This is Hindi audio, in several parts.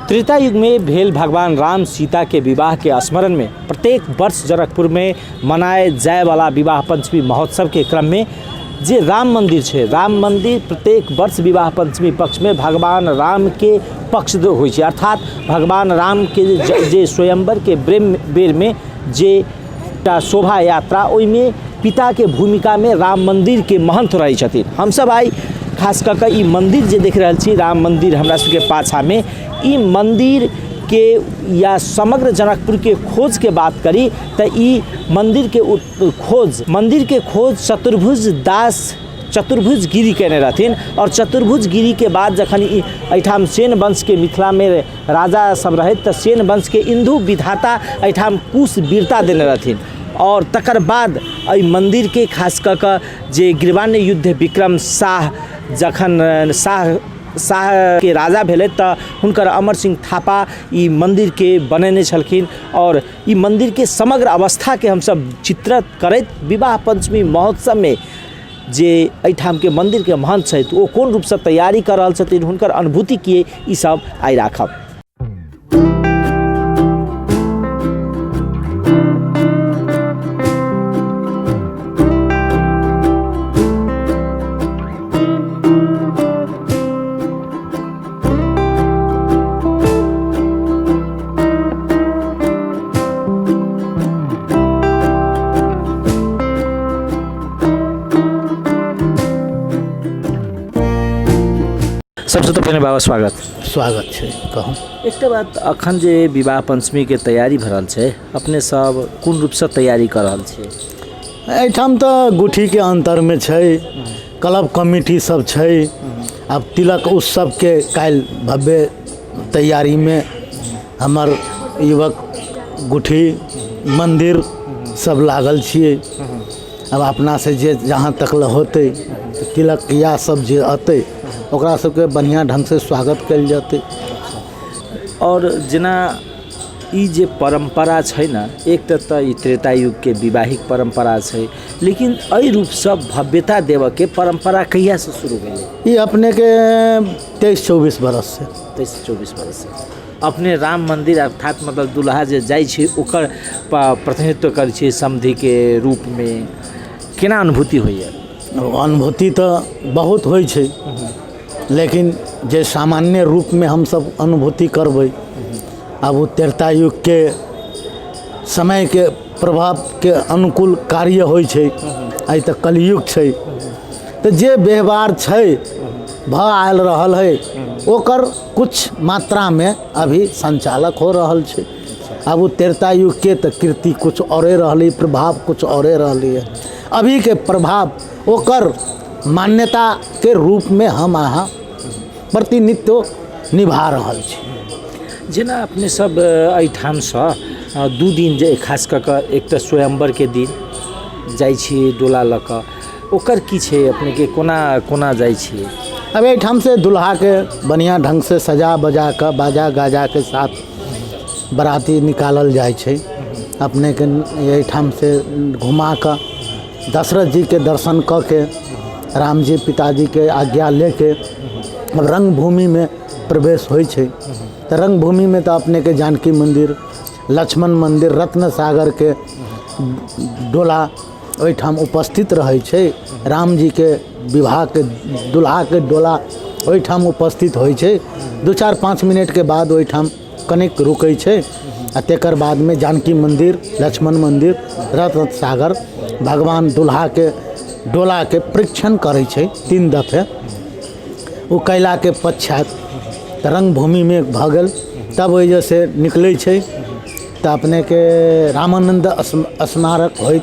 त्रेता युग में भेल भगवान राम सीता के विवाह के स्मरण में प्रत्येक वर्ष जनकपुर में मनाए जाए वाला विवाह पंचमी महोत्सव के क्रम में जे राम मंदिर है, राम मंदिर प्रत्येक वर्ष विवाह पंचमी पक्ष में भगवान राम के पक्ष होइ छै, अर्थात भगवान राम के जे स्वयंवर के बेर में जे शोभा यात्रा ओइमे पिता के भूमिका में राम मंदिर के महंत रही छथिन। हम सब आई खास कर ई मंदिर जे देख रहा छी, राम मंदिर हमरा सबके पाछा में, ई मंदिर के या समग्र जनकपुर के खोज के बात करी तो ई मंदिर के खोज चतुर्भुज गिरी केने रहथिन। और चतुर्भुज गिरी के बाद जखन एठाम सेन वंश के मिथिला में राजा सब रहे तो सेन वंश के इंदु विधाता एठाम कुश वीरता देने रहथिन। और तकर बाद एहि मंदिर के खास कर जे गिरवान्य युद्ध विक्रम शाह जखन शाह के राजा भेले तो हुनकर अमर सिंह थापा ई मंदिर के बनेने छलखिन। और ई मंदिर के समग्र अवस्था के हम सब चित्रित करैत विवाह पंचमी महोत्सव में जे एठाम के मंदिर के महंत छथि ओ कोन रूप से तैयारी कर रहल छथिन, हुनकर अनुभूति की ई सब आइ राखब। सबसे तो पहले बाबा स्वागत छै। कहूँ एक बात, अखन जे विवाह पंचमी के तैयारी भरल छै, अपने सब कोन रूप से तैयारी कर रहल छियै? एहिठाम तो गुठी के अंतर में छै, क्लब कमिटी सब छै। अब तिलक उत्सव के काल भव्य तैयारी में हमर युवक गुठी मंदिर सब लागल छियै। अब अपना से जे जहाँ तक होते तिलक या सब जे अतै ओकरा सबके बढ़िया ढंग से स्वागत कल जाते। और जेना ई जे परंपरा छै ना, एक तो ई त्रेता युग के वैवाहिक परंपरा छै, लेकिन एहि रूप से भव्यता देव के परंपरा कहिया से शुरू भेलै? ये अपने के 23-24 बरस से 23-24 बरस से अपने राम मंदिर अर्थात मतलब दुल्हा जे जाइ छै ओकर प्रतिनिधित्व करै छै समधि के रूप में, केना अनुभूति होइए? अनुभूति तो बहुत होइ छै, लेकिन जे सामान्य रूप में हम सब अनुभूति करबै, अब वो त्रेता युग के समय के प्रभाव के अनुकूल कार्य होइ छै। आई तक कलयुग छै तो जे व्यवहार छै आयल रहल है ओकर कुछ मात्रा में अभी संचालक हो रहल छै। अब वो त्रेता युग के तो कीर्ति कुछ औरे रहली, प्रभाव कुछ औरे रहली है। अभी के प्रभाव ओकर मान्यता के रूप में हम अहाँ प्रतिनिधित्व निभा रहल छी। जेना अपने सब एहिठाम से 2 दिन जे खास कर एक तो स्वयंवर के दिन जाइ छी डोला लऽ कऽ, ओकर की छै, अपने के कोना जाइ छी? अब एहिठाम से दुल्हा के बढ़िया ढंग से सजा बजा कर बाजा गाजा के साथ बराती निकालल जाइ छै। अपने के एहिठाम से घुमा कर दशरथ जी के दर्शन क के राम जी पिताजी के आज्ञा लेके रंग भूमि में प्रवेश होइ छै। तो रंग भूमि में तो अपने के जानकी मंदिर, लक्ष्मण मंदिर, रत्न सागर के डोला ओहिठाम उपस्थित रहे छै। राम जी के विवाह के दुल्हा के डोला ओहिठाम उपस्थित होइ छै। 2-4-5 मिनट के बाद ओहिठाम कनिक रुकै छै आ तेकर बाद में जानकी मंदिर, लक्ष्मण मंदिर, रत्न सागर भगवान दुल्हा के डोला के परीक्षण करे छै 3 दफे। वो कैला के पश्चात रंग भूमि में भ गेल, तब वजह से निकले छै। तो अपने के रामानंद स्मारक होइत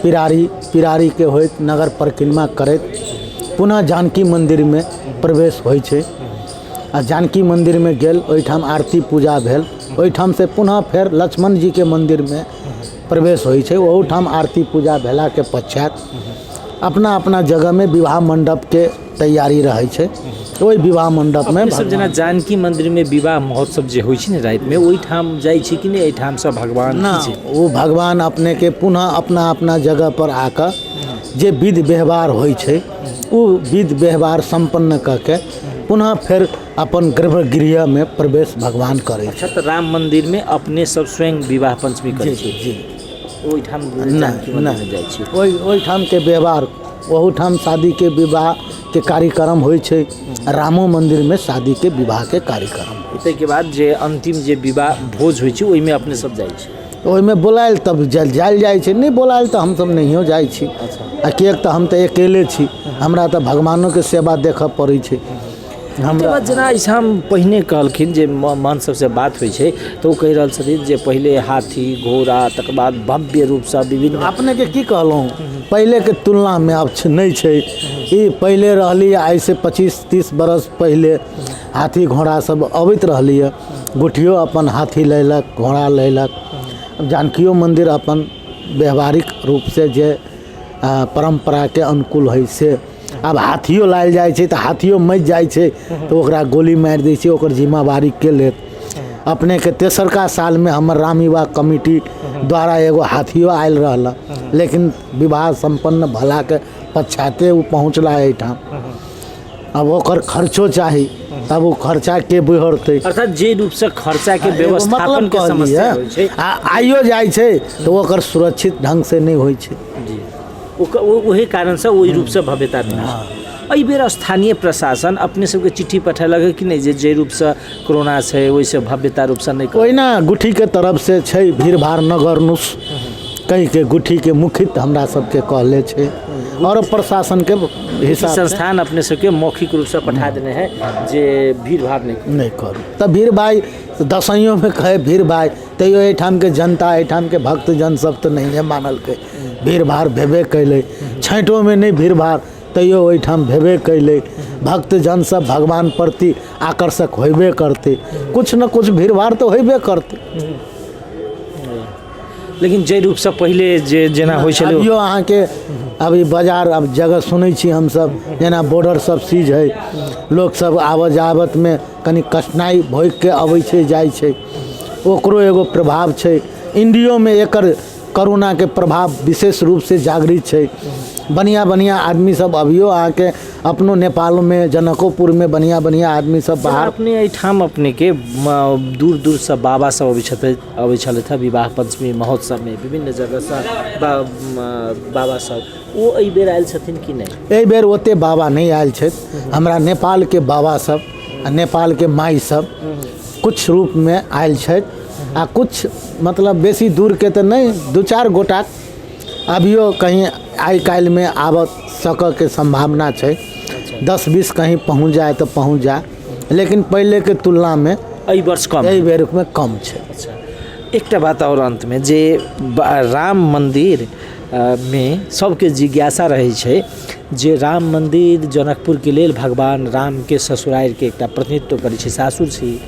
पिरारी के होइत नगर परिक्रमा करैत पुनः जानकी मंदिर में प्रवेश होइ छै। आ जानकी मंदिर में गेल, ओहिठाम आरती पूजा भेल, ओहिठाम से पुनः फिर लक्ष्मण जी के मंदिर में प्रवेश होइ छै। ओहिठाम आरती पूजा भेला के पश्चात अपना अपना जगह में विवाह मंडप के तैयारी रहे छै। ओहि विवाह मंडप में सब जना जानकी मंदिर में विवाह महोत्सव जे होइ छै ने रात में, ओहिठाम जाइ छै कि नहीं? एहिठाम से भगवान ना, वो भगवान अपने के पुनः अपना अपना जगह पर आकर जे विधि व्यवहार होइ छै वो विधि व्यवहार संपन्न करके पुनः फिर अपन गर्भगृह में प्रवेश भगवान करे। अच्छा, तो राम मंदिर में अपने सब स्वयं विवाह पंचमी करे छी? जी ओहिठाम नहीं जाइ छी? ओहिठाम के व्यवहार, ओहूठाम शादी के विवाह के कार्यक्रम होइ छै। रामो मंदिर में शादी के विवाह के कार्यक्रम। ताहि के बाद जे अंतिम जे विवाह भोज होइ छै ओहिमे अपने सब जाइ छी? ओहिमे बोलायल तब जायल जाइ छै, नहीं बोलायल तो हमसब नहियो जाइ छी। आ किएक तऽ हम तऽ अकेले छी, हमरा तऽ भगवानो के सेवा देखऽ पड़ै छै। हमरा जेना ऐसा पहिने कहलखिन जे मान सबसे बात होइ छै तो कहि रहल छथिन जे पहिले हाथी घोड़ा तकर बाद भव्य रूप से विभिन्न। अपने के की कहलहुँ, पहले के तुलना में अब नहीं छै। ई पहले रहली, आई से 25-30 बरस पहले हाथी घोड़ा सब अबैत रहली है। गुठियो अपन हाथी लैलक, घोड़ा लैलक। जानकियो मंदिर अपन व्यवहारिक रूप से जे परंपरा के अनुकूल है से अब हाथियो लायल जाइ छै, तो हाथियो मच जाइ छै तो ओकरा गोली मारि दै छै। ओकर जिम्मेवारी के लेत? अपने के तेसरका साल में हमर राम युवा कमिटी द्वारा एगो हाथियो आयल रहला, लेकिन विवाह संपन्न भला के पश्चाते वो पहुँचला एहिठाम। अब ओकर खर्चो चाही, तब वो खर्चा के बिहरते। अर्थात जे रूप से खर्चा के व्यवस्थापन के समस्या होइ छै, आइयो जाइ छै तो ओकर सुरक्षित ढंग से नहीं होइ छै। जी, वही कारण से वही रूप से भव्यता नहीं। एहि बेर स्थानीय प्रशासन अपने सबके चिट्ठी पठेलक है कि नहीं जे रूप से कोरोना छै वैसे भव्यता रूप से नहीं? ओहिना गुठी के तरफ से छै, भीड़ भाड़ न गर्नुस कहीं के गुठी के मुखित हमरा सबके कहले छै। और प्रशासन के हिसाब संस्थान अपने सबके मौखिक रूप से पठा देने हैं जे भीड़ भाड़ नहीं करू। तब भीड़ भाई दसइयों में कहे भीड़ भाई, तैयो एहिठाम के जनता, एहिठाम के भक्त जन सब तो नहीं है मानल के। भीड़ भाड़ भेबे कैले। छैठों में नहीं भीड़ भाड़, तैयो ओहिठाम भेबे कैले। भक्त जन सब भगवान प्रति आकर्षक होबे करते, कुछ न कुछ भीड़ भाड़ तो होबे करते। लेकिन जे रूप से पहले जे जेना होइ छलै अभियो अहाँ के अभी बाजार अब जगह सुनै छी हम सब, जेना बॉर्डर सब सीज है, लोग सब आबऽ जावत में कनी कठिनाई भोग के अबै छै जाइ छै, ओकरो एगो प्रभाव छै। इंडियो में एकर कोरोना के प्रभाव विशेष रूप से जागृत छै। बढ़िया बढ़िया आदमी सब अभियो आके अपनो नेपाल में जनकोपुर में बढ़िया बढ़िया आदमी सब बाहर। अपने एहिठाम अपने के दूर दूर से बाबा सब अबै छलथि विवाह पंचमी महोत्सव में विभिन्न जगह से बाबा सब, वो एहि बेर आयल छथिन कि नहीं? एहि बेर ओते बाबा नहीं आयल छथि। हमरा नेपाल के बाबा सब आ नेपाल के माई सब कुछ रूप में आयल छथि, आ कुछ मतलब बेसी दूर के तो नहीं, 2-4 गोटा अभियो कहीं आई काल में आब सक के संभावना छै। 10-20 कहीं पहुँच जाए तो पहुँच जाए, लेकिन पहले के तुलना में एहि वर्ष कम, एहि बेर में कम छै। अच्छा, एकटा बात और अंत में जे राम मंदिर में सबके जिज्ञासा रहे छै जे राम मंदिर जनकपुर के लेल भगवान राम के ससुराल के एकटा प्रतिनिधित्व करे छै, सासुर छी,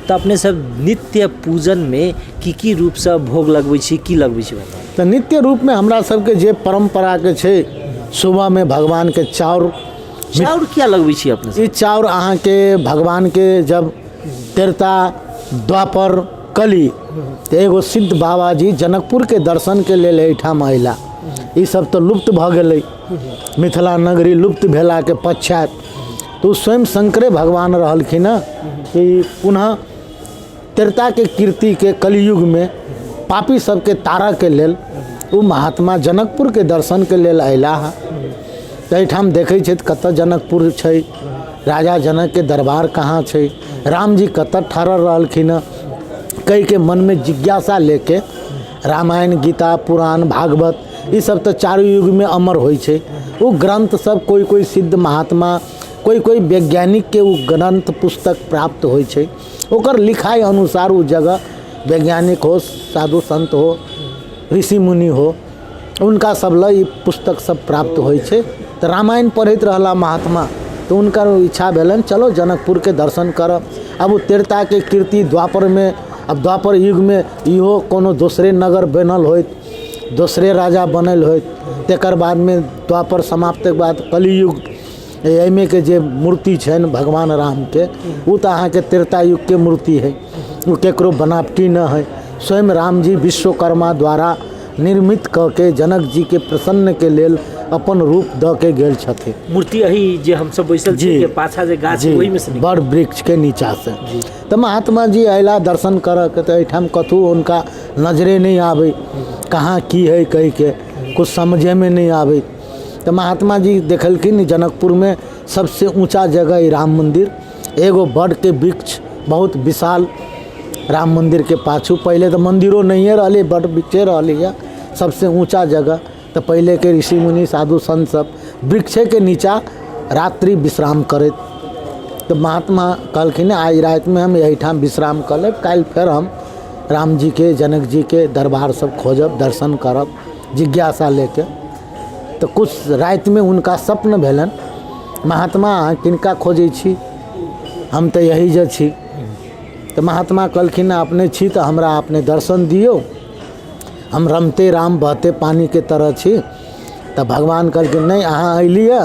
तो अपने सब नित्य पूजन में की रूप से भोग लगबै छी, की लगबै छी बताउ? तो नित्य रूप में हमरा सबके जे परंपरा के छै, सुबह में भगवान के चाउर क्या लगबै छी अपने सब? ई चाउर अहाँ के भगवान के जब त्रेता द्वापर कली तो एगो सिद्ध बाबा जी जनकपुर के दर्शन के लेल एहिठाम अयला। ई सब तो लुप्त भ गेलै, मिथिला नगरी लुप्त भेला के पश्चात तो स्वयं शंकरे भगवान रहलखिन कि पुनः त्रेता के कीर्ति के कलयुग में पापी सबके तारा के लेल वो महात्मा जनकपुर के दर्शन के लेल अयला है। एहिठाम देखै छै कतऽ जनकपुर छै, राजा जनक के दरबार कहाँ छै, राम जी कतऽ ठहरल रहलखिन, कई के मन में जिज्ञासा लेके रामायण गीता पुराण भागवत ये सब तो चारों युग में अमर होइ छै। वो ग्रंथ सब कोई सिद्ध महात्मा, कोई वैज्ञानिक के वो ग्रंथ पुस्तक प्राप्त होइ छै। ओकर लिखाई अनुसार वो जगह वैज्ञानिक हो, साधु संत हो, ऋषि मुनि हो, उनका सब ल पुस्तक सब प्राप्त होइ छै। तो रामायण पढ़ैत रहला महात्मा, तो उनका इच्छा भेलन चलो जनकपुर के दर्शन करब। अब वो त्रेता के कीर्ति द्वापर में, अब द्वापर युग में इहो कोनो दूसरे नगर बनल होइत, दूसरे राजा बनल होइत, तेकर बाद में द्वापर समाप्त के बाद कलियुग एहिमे के जे मूर्ति छनि भगवान राम के, वो तो अहाँ के त्रेता युग के मूर्ति है, वो केकरो बनावटी न है। स्वयं राम जी विश्वकर्मा द्वारा निर्मित क के जनक जी के प्रसन्न के लेल अपन रूप द के गेल छथिन। मूर्ति यही जे हम सब बैसल छी के पाछा जे गाछ जी, ओहि में से बड़ वृक्ष के नीचा से। तो महात्मा जी अला दर्शन कर के तो एठाम कथू उनका नजरे नहीं आवे, कहाँ की है कह के कुछ समझे में नहीं आवे। तो महात्मा जी देखलखिन जनकपुर में सबसे ऊंचा जगह राम मंदिर, एगो बड़ के वृक्ष बहुत विशाल राम मंदिर के पाछू, पहले तो मंदिरों नहीं रही बड़ वृक्षे रही है सबसे ऊंचा जगह। तो पहले के ऋषि मुनि साधु संत सब वृक्षे के नीचा रात्रि विश्राम करे। तो महात्मा कहलखिन आज रात में हम यही ठाम विश्राम कर लेब, कल फिर हम राम जी के जनक जी के दरबार सब खोजब, दर्शन करब जिज्ञासा लेके। तो कुछ रात में उनका स्वप्न भेलन, महात्मा किनका खोजे छी, हम तो यही जे छी। तो महात्मा कहलखिन अपने छी तो हमरा अपने दर्शन दियो, हम रमते राम बहते पानी के तरह छी। तो भगवान कहलखिन नहीं अहाँ अलिए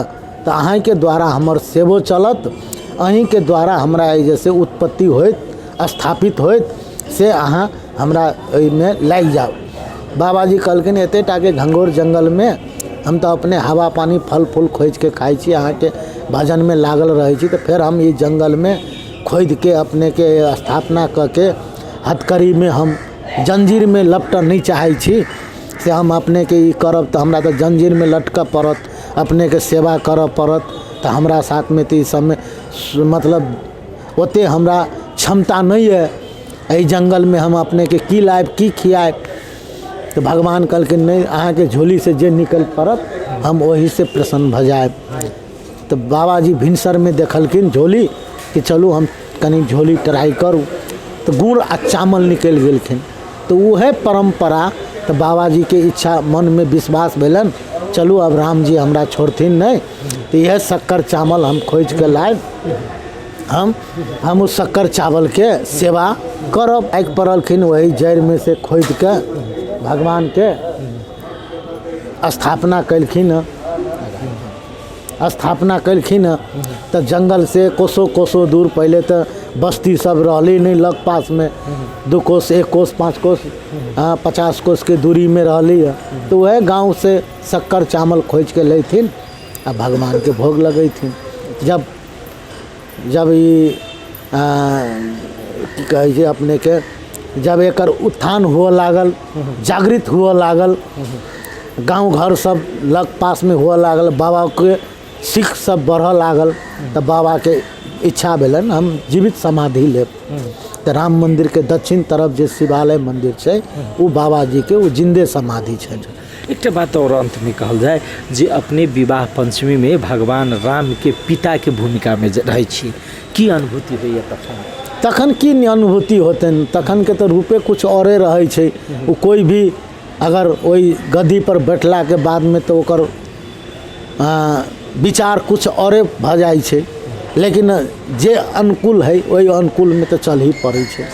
तो अहाँ के द्वारा हमर सेवो चलत, अहीं के द्वारा हमरा जैसे उत्पत्ति होइत स्थापित होइत से अहाँ हमरा में लाग जाओ। बाबा जी कहलखिन एते टाके घंघोर जंगल में हम तो अपने हवा पानी फल फूल खोज के खाई छी, अहाँ के भजन में लागल रहे छी। तो फिर हम ये जंगल में खोद के अपने के स्थापना करके हथकड़ी में हम जंजीर में लपट नहीं चाहे छी से हम अपने के ई करब। तो हमरा तो जंजीर में लटक पड़त, अपने के सेवा करब पड़त। तो हमरा साथ में तो इस समय मतलब ओते हमरा क्षमता नहीं है, यही जंगल में हम अपने के की लायब की खियाब। तो भगवान कहलखिन नहीं अहाँ के झोली से जे निकल पड़त हम वही से प्रसन्न भ जाए। तो बाबा जी भिनसर में देखलखिन झोली कि चलू हम कनी झोली ट्राई करूँ। तो गुड़ आ चावल निकल गेलखिन। तो वह परंपरा, तो बाबा जी के इच्छा मन में विश्वास भेलन, चलू अब राम जी हमरा छोड़थिन नहीं। तो यह शक्कर चावल हम खोज के लाए, हम उस शक्कर चावल के सेवा करब। आग पड़लखिन वही जड़ में से खोद के भगवान के स्थापना कलखिन। तो जंगल से कोसों कोसों दूर, पहले तो बस्ती सब रहली नहीं लग पास में, 2 कोस 1 कोस 5 कोस 50 कोस के दूरी में रहली है। तो वह गांव से शक्कर चावल खोज के लेथिन आ भगवान के भोग लगेथिन। जब ये की कहे अपने के जब एकर उत्थान हुआ लागल, जागृत हुआ लागल, गांव घर सब लग पास में हुआ लागल, बाबा के सिख सब बढ़ लागल। तो बाबा के इच्छा भेलन हम जीवित समाधि लेब। तो राम मंदिर के दक्षिण तरफ जो शिवालय मंदिर है वो बाबा जी के वो जिंदे समाधि है। एक बात और अंत में कहल जाए जे अपने विवाह पंचमी में भगवान राम के पिता के भूमिका में रहे छी, की अनुभूति होइए तखन की अनुभूति होतन, तखन के तो रूपे कुछ औरे रहे छै। वो कोई भी अगर वही गद्दी पर बैठला के बाद में तो ओकर विचार कुछ औरे भ जाए छै, लेकिन जे अनुकूल है वही अनुकूल में तो चल ही पड़े छै।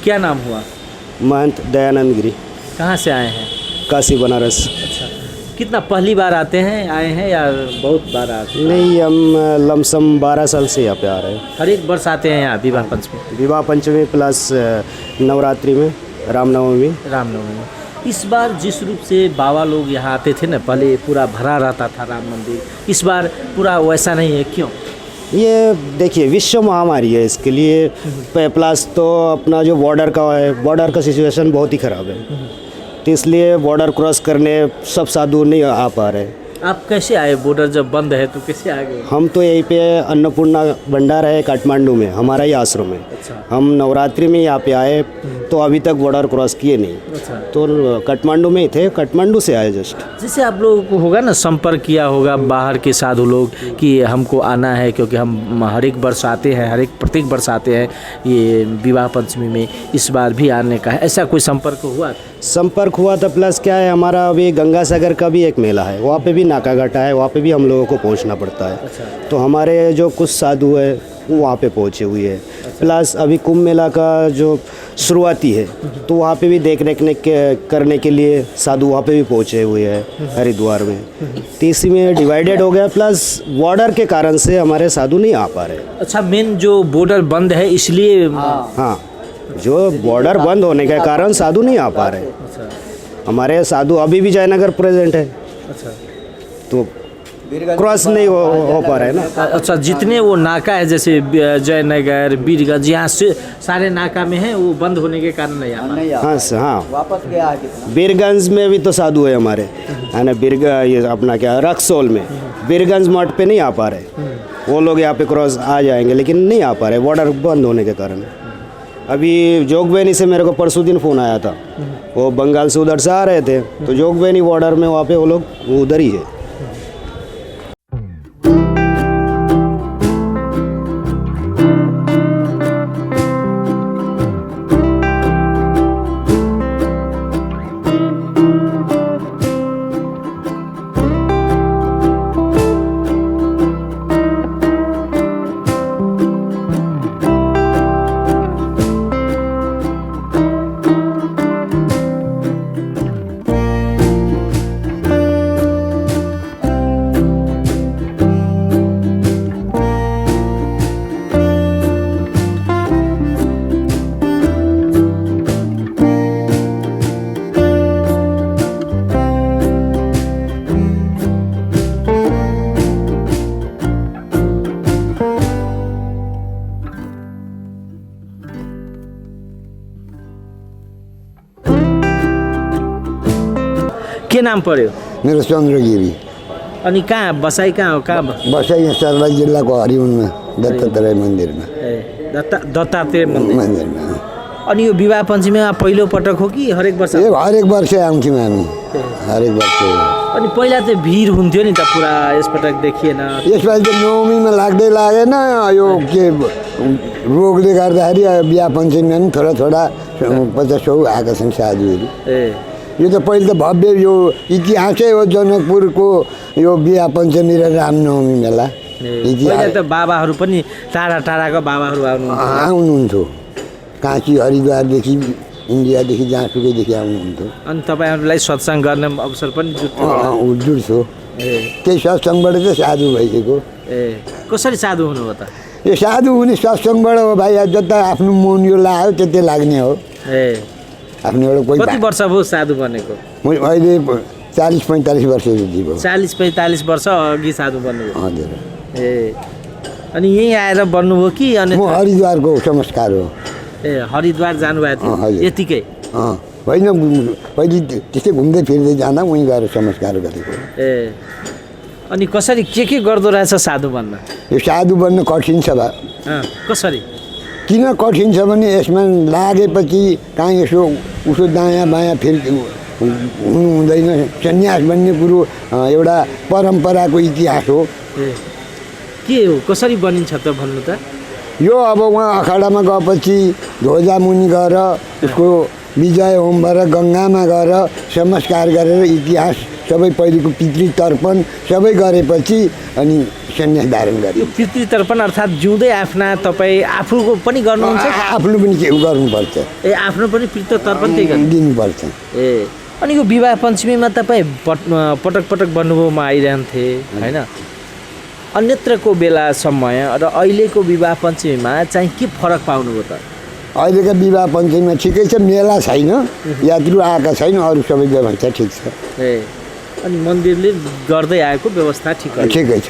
क्या नाम हुआ? महंत दयानंद गिरी। कहाँ से आए हैं? काशी बनारस। अच्छा, कितना पहली बार आते हैं, आए हैं या बहुत बार आते हैं? नहीं, हम लमसम 12 साल से यहाँ पे आ रहे हैं। हर एक वर्ष आते हैं यहाँ विवाह पंचमी? विवाह पंचमी प्लस नवरात्रि में, रामनवमी। इस बार जिस रूप से बाबा लोग यहाँ आते थे ना, पहले पूरा भरा रहता था राम मंदिर, इस बार पूरा वैसा नहीं है, क्यों? ये देखिए विश्व महामारी है, इसके लिए प्लस तो अपना जो बॉर्डर का सिचुएशन बहुत ही ख़राब है। तो इसलिए बॉर्डर क्रॉस करने सब साधु नहीं आ पा रहे। आप कैसे आए? बॉर्डर जब बंद है तो कैसे आ गए? हम तो यहीं पे अन्नपूर्णा भंडारा है काठमांडू में, हमारा ही आश्रम है। अच्छा। हम नवरात्रि में यहाँ पे आए तो अभी तक बॉर्डर क्रॉस किए नहीं। अच्छा। तो काठमांडू में ही थे, काठमांडू से आए जस्ट। जैसे आप लोगों को होगा ना संपर्क किया होगा बाहर के साधु लोग कि हमको आना है, क्योंकि हम हर एक वर्ष आते हैं, प्रत्येक वर्ष आते हैं ये विवाह पंचमी में, इस बार भी आने का है, ऐसा कोई संपर्क हुआ? संपर्क हुआ था, प्लस क्या है हमारा अभी गंगा सागर का भी एक मेला है, वहाँ पे भी नाका घाटा है, वहाँ पे भी हम लोगों को पहुँचना पड़ता है। अच्छा। तो हमारे जो कुछ साधु है वो वहाँ पे पहुँचे हुए हैं। प्लस अभी कुंभ मेला का जो शुरुआती है तो वहाँ पे भी देख रेख करने के लिए साधु वहाँ पे भी पहुँचे हुए हैं हरिद्वार में। तो इसी में डिवाइडेड हो गया, प्लस बॉर्डर के कारण से हमारे साधु नहीं आ पा रहे। अच्छा, मेन जो बॉर्डर बंद है इसलिए? हाँ, जो बॉर्डर बंद होने के कारण साधु नहीं आ पा रहे। अच्छा। हमारे साधु अभी भी जयनगर प्रेजेंट है, अच्छा। तो क्रॉस नहीं हो पा रहा है ना। अच्छा, जितने वो नाका है जैसे जयनगर, बीरगंज, यहाँ से सारे नाका में है, वो बंद होने के कारण नहीं आ पा रहे। हाँ, वापस गया बीरगंज में भी तो साधु है हमारे, है ना। ये अपना क्या रक्सौल में बीरगंज मठ पे नहीं आ पा रहे, वो लोग यहाँ पे क्रॉस आ जाएंगे लेकिन नहीं आ पा रहे बॉर्डर बंद होने के कारण। अभी जोगबैनी से मेरे को परसों दिन फ़ोन आया था, वो बंगाल से उधर से आ रहे थे, तो जोगबैनी बॉर्डर में वहाँ पे वो लोग उधर ही है। के नाम पर्यो? मेरो चन्द्रगिरी। अनि कहाँ बसाइ कहाँ हो? कहाँ बसाइ यहाँ सर्लाही जिल्लाको हरिउनमा दत्तात्रेय मन्दिरमा। दत्तात्रेय मन्दिरमा। अनि यो विवाह पञ्चमीमा पहिलो पटक हो कि हरेक वर्ष? हरेक वर्ष आउँथ्यौँ हामी, हरेक वर्ष। अनि पहिला त भिड हुन्थ्यो नि त पुरा, यसपटक देखिएन? यसपालि त नवमीमा लाग्दै लागेन, यो के रोगले गर्दाखेरि बिहा पञ्चमीमा पनि थोडा 50-100 आएका छन् साधुहरू। यो त पहिले त भव्य यो इतिहासै हो जनकपुरको यो बिहा पञ्चमी र रामनवमी मेला। पहिला त बाबाहरू पनि टाढा टाढाको बाबाहरू आउनुहुन्थ्यो, काँची हरिद्वारदेखि इन्डियादेखि जहाँसुकैदेखि आउनुहुन्थ्यो। अनि तपाईँहरूलाई सत्सङ्ग गर्ने अवसर पनि जुट्थ्यो। त्यही सत्सङ्गबाट चाहिँ साधु भइसक्यो। कसरी साधु हुनुभयो त? यो साधु हुने सत्सङ्गबाट हो भाइ, जता आफ्नो मन यो लाग्यो त्यतै लाग्ने हो। आफ्नो एउटा कोही। कति वर्ष भयो साधु बनेको? म अहिले 40-45 वर्ष जति भयो। 40-45 वर्ष अघि साधु बन्नुभयो? हजुर। अनि यहीँ आएर बन्नुभयो कि? अनि म हरिद्वारको संस्कार हो। हरिद्वार जानुभएको थियो यतिकै? होइन, पहिले त्यस्तै घुम्दै फिर्दै जाँदा उहीँ गएर संस्कार गरेको। अनि कसरी के गर्दो रहेछ साधु बन्न? यो साधु बन्न कठिन छ बा। कसरी? किन कठिन छ भने यसमा लागेपछि कहाँ यसो उसो दायाँ बायाँ फेरि हुनु हुँदैन। सन्यास भन्ने कुरो एउटा परम्पराको इतिहास हो। के हो, कसरी बनिन्छ त भन्नु त? यो अब उहाँ अखाडामा गएपछि ध्वजा मुनि गएर उसको विजय होम भएर गङ्गामा गएर संस्कार गरेर इतिहास सबै पहिलेको पितृतर्पण सबै गरेपछि अनि सन्यास धारण गरे। पितृतर्पण अर्थात् जिउँदै आफ्ना तपाईँ आफूको पनि गर्नुहुन्छ? आफ्नो पनि के गर्नुपर्छ। आफ्नो पनि पितृतर्पण त्यही दिनुपर्छ। अनि यो विवाह पञ्चमीमा तपाईँ पटक पटक बन्नुभयोमा आइरहन्थे होइन? अन्यत्रको बेला समय र अहिलेको विवाह पञ्चमीमा चाहिँ के फरक पाउनुभयो त? अहिलेका विवाह पञ्चमीमा ठिकै छ, मेला छैन, यात्रु आएका छैन, अरू सबै व्यवस्था ठिक छ। अनि मन्दिरले गर्दै आएको व्यवस्था ठिकै छ।